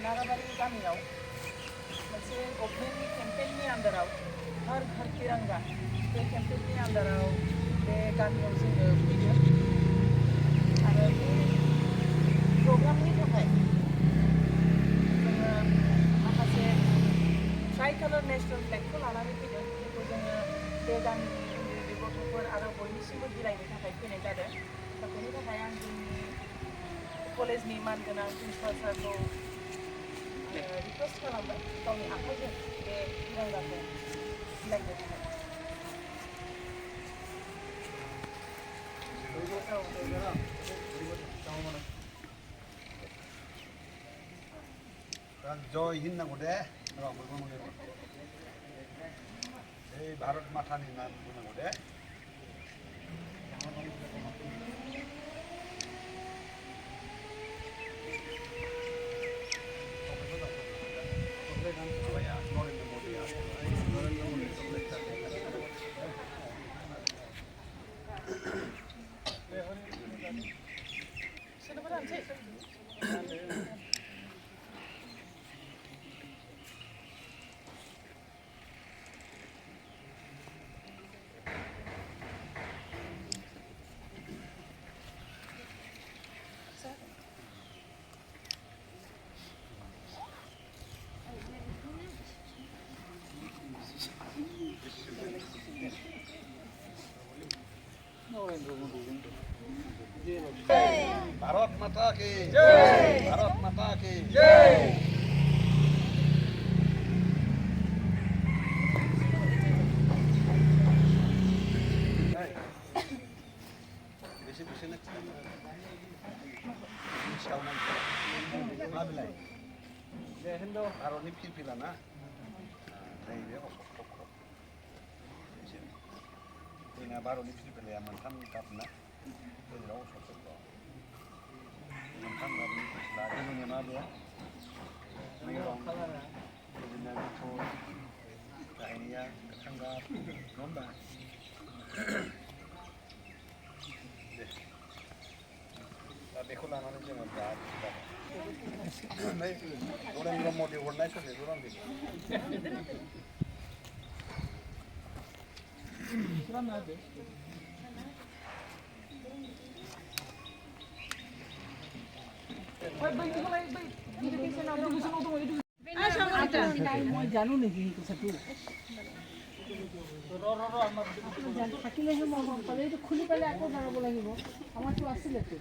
नाराबारि गामियाव मोनसे गभर्नमेन्टनि केम्पेइननि आन्दाराव हर घर तिरंगा बे केम्पेइननि आन्दाराव बे गामियाव जोङो फैदों आरो बे प्रग्रामनि थाखाय जोङो माखासे ट्राइकालार नेशनेल फ्लेगखौ लानानै फैदों बेखौ जोङो बे गामिनि उन्दै उन्दै गथ'फोर आरो बयनिसिमबो बिलाइनो थाखाय फैनाय जादों दा बेनि थाखाय आं जोंनि कलेजनि मानगोनां प्रिन्सिपाल सारखौ रिक्वेस्ट खालामबाय गावनि आखाइजों बे तिरंगाखौ बिलाइनो थाखाय जय हिंद नांगौ दे भारत मातानि नाम बुंनांगौ दे भारत माता की जय भारत माता की जय भारतनि फिरफिला ना जोंना भारतनि फिरफिलाया मोनथाम गाब ना गेजेराव अशक चक्र मोनथाम गाबनि फिरफिला जोंनि मा बे बिदिनो गुफुर गाहायनिया गोथां गाब नङा होमबा दे दा बेखौ लानानै जोङो दा नरेन्द्र मदि हरनाय ससेखौ आं बेखौ মই জানো নেকি সেই কথাটো থাকিলেহে মই গম পালোঁ এইটো খুলি পেলাই আকৌ জনাব লাগিব আমাৰতো আছিলেতো